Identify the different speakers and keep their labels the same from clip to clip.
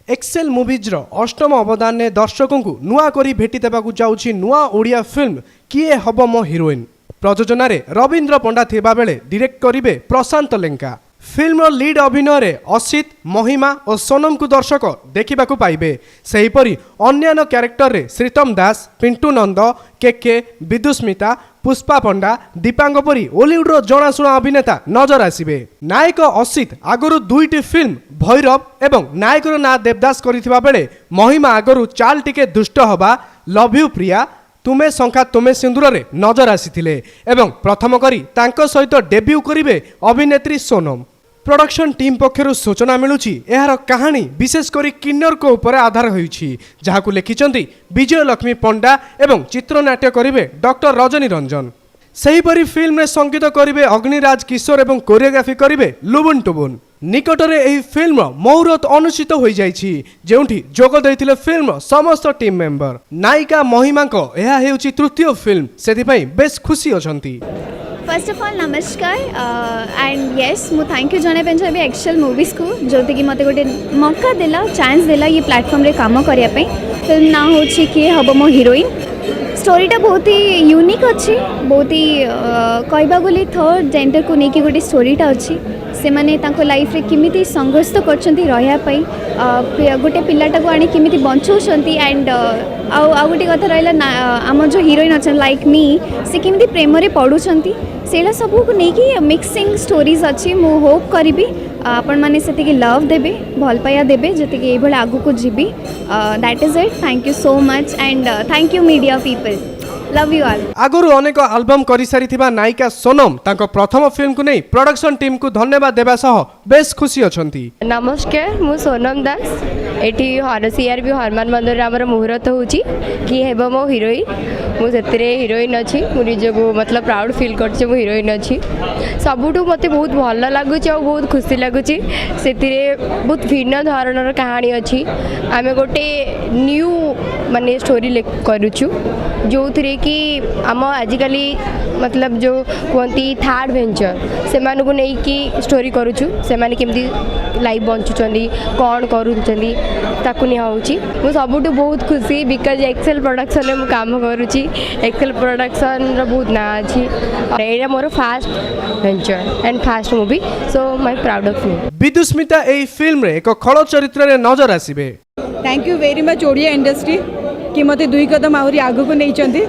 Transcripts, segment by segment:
Speaker 1: Excel movies अष्टम अवदान ने दर्शकों को नुआ करी भेटी देबाकू जाउछि नुआ ओडिया फिल्म किए हब मो हिरोइन। प्रयोजन रवींद्र पंडा थिबा बेले डायरेक्ट करिवे प्रशांत लेंका। फिल्म लीड अभिनय रे असित, महिमा और सोनम को दर्शक देखा पाइबे। सेहीपरि अन्यान्य क्यारेक्टर रे श्रीतम दास, पिंटू नंद, केके, विदुस्मिता, पुष्पा पंडा, दीपांग परी ओलीवुड जनाशुना अभिनेता नजर आसिबे। नायक असित आगरु दुईटी फिल्म भैरव एवं नायकर ना देवदास करिथिबा बेले महिमा आगरु चाल टिके दुष्ट हवा, लव यू प्रिया, तुमे शंखा तुमे सिंदूर रे नजर आसीथिले एवं प्रथम करी तांको सहित डेब्यू करिवे अभिनेत्री सोनम। प्रोडक्शन टीम पक्षर सूचना मिलुची एहार कहानी विशेषकर किन्नर को ऊपर आधार होइछि, जहाकु लिखिचंती विजय लक्ष्मी पंडा एवं चित्रनाट्य करिवे डॉक्टर रजनी रंजन। सेहीपरि फिल्म रे संगीत करिवे अग्निराज किशोर एवं कोरियोग्राफी करिवे लुबुन टुबुन। निकटरे एही फिल्म मुहूर्त अनुष्ठित हो जाइछि, जेउठी जोग दैथिले फिल्म समस्त टीम मेंबर। नायिका महिमांको एहा हेउछि तृतीय फिल्म, सेथिपई बेस खुशी अछंती।
Speaker 2: फर्स्ट ऑफ ऑल नमस्कार एंड यस मु थैंक यू जनाई पे चाहिए एक्सेल मूवीज को जो कि मत गोटे मौका देला चांस देला ये प्लेटफॉर्म रे काम करिया पे। फिल्म ना होछि किए हब मो हिरोइन। स्टोरीटा बहुत ही यूनिक अच्छी, बहुत ही कहबा गले थर्ड जेंडर को लेकिन गोटे स्टोरीटा अच्छी। से माने तांको लाइफ रे किमिति संघर्ष तो करछंती रहिया पई, गोटे पिलाटा को आनी किमिति बंचौछंती एंड आ गोटे कथा रहला आम जो हिरोइन अच्छा लाइक मी से किमिति प्रेम रे पडुछंती सेला सबू को लेकिन मिक्सिंग स्टोरीज अच्छी। मु होप करी आपण मैंने से लव देबे, भल पाया देबे जति कि एभले आगु को जीबी। That is it. Thank you so much and thank you media people. Love you all.
Speaker 1: आगुरु अनेक एल्बम करि सारिथिबा नायिका सोनम तांको प्रथम फिल्म को नहीं प्रोडक्शन टीम को धन्यवाद देबा सह बेस खुशी अछंती।
Speaker 3: नमस्कार, मु सोनम दास। एटी सीआरबी हरमान मंदिर आमर मुहूर्त होची कि हेबो मो हिरोइन। मु सेतरे हिरोइन अछि, मु निजको मतलब प्राउड फील करछि मु हिरोइन अछि। सबुठु मते बहुत भल लागुछि और बहुत खुशी लागुछि। सेतिरे बहुत भिन्न धरणर कहानी अछि। आमे गोटे न्यू माने स्टोरी करूछु जो थरे कि आम आजिकली मतलब जो कहती थर्ड वेंचर से मानू नहीं कि स्टोरी करूछु, से माने केमती लाइफ बंचुचंदी कौन करूचंदी ताकू निया होची। मु सबुठु बहुत खुशी बिकॉज एक्सेल प्रोडक्शन में काम करूची। एक्सेल प्रोडक्शन रो बहुत ना अछि। एटा मोर first venture and first movie, so my proud of me.
Speaker 1: Vidusmita ए फिल्म रे एक खल चरित्र रे नजर आसीबे।
Speaker 4: Thank you very much Odia industry कि मते दुई कदम आहुरी आगु को नहीं चंदी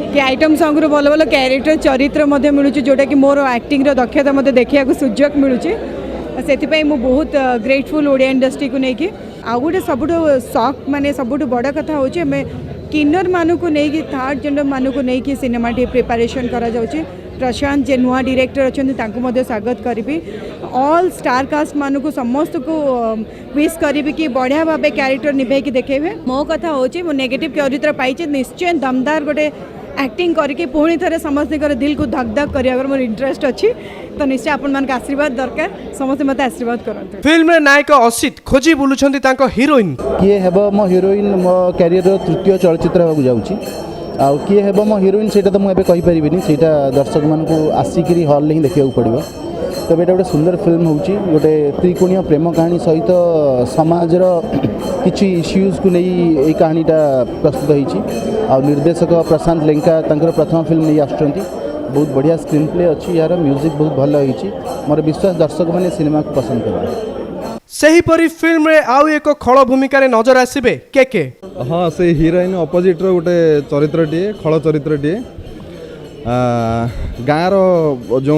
Speaker 4: कि आइटम सॉन्ग रो भल भल कैरेक्टर चरित्र मध्य मिलुची जोटा कि मोर एक्टिंग रो दक्षता मते देखिया को सुजोग मिलुची। सेतिपई मु बहुत ग्रेटफुल ओडिया इंडस्ट्री को नेकी। आ गोटे सबुठो शॉक माने सबुठो बड़ा कथा होची हमें किन्नर मानु को नेकी थर्ड जेंडर मानु को नेकी सिनेमा टी प्रिपरेशन करा जाउची। प्रशांत जे नुआ डायरेक्टर अछंती तांको मध्य स्वागत करिबी। ऑल स्टार कास्ट मानु को समस्त को विश करिबी कि बढ़िया भाबे कैरेक्टर निभे कि देखेबे। मो कथा होची मो नेगेटिव चरित्र पाइचे, निश्चय दमदार गोटे एक्टिंग करके पुणी थे समस्त दिल को धक धक कर मोर इंटरेस्ट अच्छी। तो निश्चय आपण मान आशीर्वाद दरकार, समस्त मत आशीर्वाद करते।
Speaker 1: फिल्म रे नायक असित खोजी बुलुछंती तांको हिरोइन।
Speaker 5: किए हेबो मो हिरोइन मो कैरियर रो तृतीय चलचित्र होबा जाउची। आ किए हेबो मो हिरोइन सेटा तो मु एबे कहि परिबिनी, सेटा दर्शक मान को आसिकरी हॉल ले देखिया पड़िबो। तबे एटा गोटे सुंदर फिल्म होची, गोटे त्रिकोणीय प्रेम कहानी सहित समाजर किछि इश्यूज को नहीं ए कहानीटा प्रस्तुत होईची। आ निर्देशक प्रशांत लेंका तांकर प्रथम फिल्म नहीं आछंती। बहुत बढ़िया स्क्रीन प्ले अच्छी, यार म्यूजिक बहुत भल होईची। मोर विश्वास दर्शक माने सिनेमा को पसंद करबे।
Speaker 1: सेहीपरि फिल्म रे आउ एक खळ भूमिका रे नजर आसीबे केके।
Speaker 6: हाँ, से हिरोइन अपोजिट रो गोटे चरित्रटीए, खळ चरित्रटीए। गाँव रो जो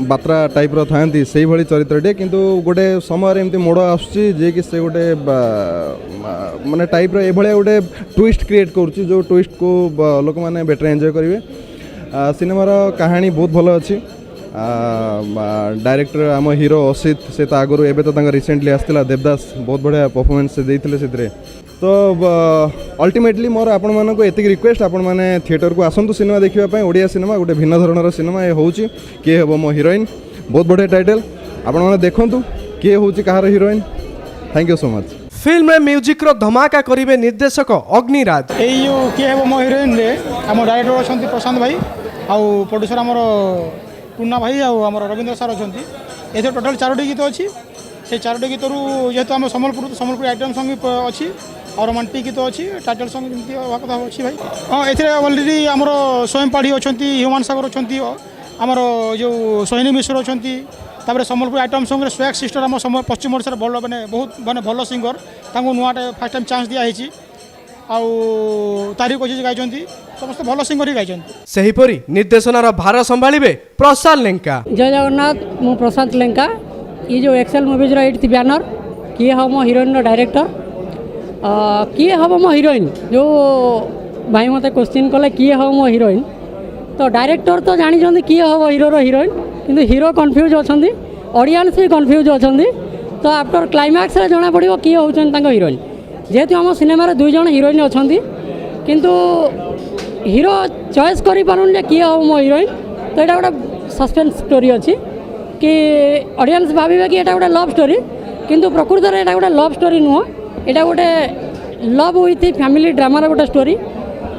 Speaker 6: बात्रा टाइप रो थांती से भली चरित्रटीए, किंतु गोटे समय एमती मोड़ आसुची जे कि से गोटे माने टाइप रो एभले गोटे ट्विस्ट क्रिएट करूची, जो ट्विस्ट को लोक माने बेटर एंजॉय करिवे। सिनेमार कहानी बहुत भल अच्छी। डायरेक्टर आम हीरो असित से तो आगु एबे तो रिसेंटली आसला देवदास, बहुत बढ़िया परफॉर्मेंस से देइथिले सेतरे। तो अल्टीमेटली मोर आपण मानको एतिक रिक्वेस्ट, आपण माने थिएटर को आसंतु सिनेमा देखिबा पय। ओडिया सिनेमा गोटे भिन्न धरणर सिनेमा ए होउची के हेबो मो हिरोइन। बहुत बढ़िया टाइटल, आपण माने देखंतु के होउची कहार heroine. Thank you so much.
Speaker 1: Film रे म्यूजिक रो धमाका करिवे निर्देशक अग्निराज।
Speaker 7: एई जो के हेबो मो हिरोइन रे हम डायरेक्टर अछंती प्रशांत भाई, आउ प्रोड्यूसर हमर टुन्ना भाई, आउ हमर रविंद्र सर अछंती। एथे टोटल 4टी गीत अछि। से 4टी गीतर जेहेतु आम सम्बलपुर आइटम सॉन्ग भी अच्छी और रोमांटिक गीत अच्छी टाइटल सॉन्ग जमी कथा अच्छी भाई हाँ ए अलरेडी आमर स्वयं पाढ़ी अच्छा ह्यूमान सागर अच्छा आमर जो सोहिनी मिश्र अच्छा तापर Sambalpur item song swag sister आम पश्चिम ओडिशार भल मैंने बहुत मैंने भल सिंगर नुआटे फास्ट टाइम चान्स दिखाई तारीख अच्छी गाई समस्त भल सिंगर ही गाई
Speaker 1: सेहीपरि निर्देशनार भार संभाळिबे प्रशांत लेंका।
Speaker 8: जय जगन्नाथ मु प्रशांत लेंका ये जो एक्सेल मुवीज एट बैनर किए हम मो हिरोइन डायरेक्टर किए हम मो हिरोइन जो भाई मत क्वेश्चन कले किए हम मो हिरोइन तो डायरेक्टर तो जानी किए हम हिरोर हिरोइन किंतु हिरो कन्फ्यूज अच्छा ऑडियंस भी कन्फ्यूज अच्छा तो आफ्टर क्लाइमैक्स जना पड़ो किए होउछन हिरोइन जेहेतु आम सिनेमार 2 जन हिरोइन अच्छा किंतु हिरो चॉइस करि पारुन जे किए हम मो हिरोइन तो यहाँ गोटे सस्पेंस स्टोरी अच्छी कि ऑडियंस भावे कि यहाँ गोटे लव स्टोरी किंतु प्रकृत में यहाँ गोटे लव स्टोरी नुह यहाँ गोटे लव विथ फैमिली ड्रामार गोटे स्टोरी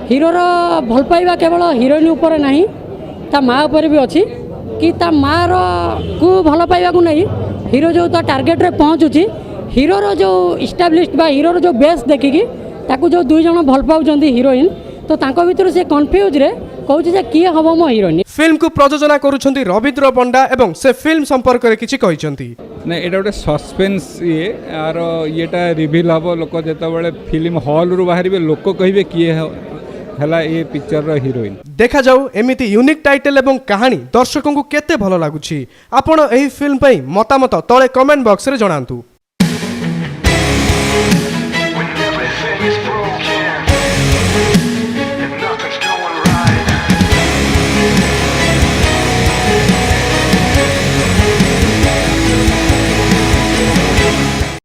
Speaker 8: हिरोर भल पाइबा केवल हिरोइन उपर नहीं ता माँ उपर भी अच्छी कि ता माँ को भल पाइबा को नहीं हिरो जो ता टार्गेट रे पहुँचुची हिरोर जो इस्टाब्लिश्ड बा हिरोर जो बेस देखिकी ताकू जो 2 जन भल पाउछंती हिरोइन तो तांको भितर से कन्फ्यूज रे कहूँ जे किए हम मो हिरोइन।
Speaker 1: फिल्म को प्रयोजना करुछंती रविंद्र पंडा एवं से फिल्म संपर्क में किछि कहिसंती
Speaker 9: ना एटा गोटे सस्पेंस ये आर येटा रिभिल हम लोक जिते फिल्म हॉल रु बाहर लोक कहे किए हला ये पिक्चर रो हिरोइन
Speaker 1: देखा जाऊ एमिति यूनिक टाइटल एवं कहानी दर्शकों को केते भल लागुछि आपण एही फिल्म पई मतामत तळे कमेंट बॉक्स रे जणांतु।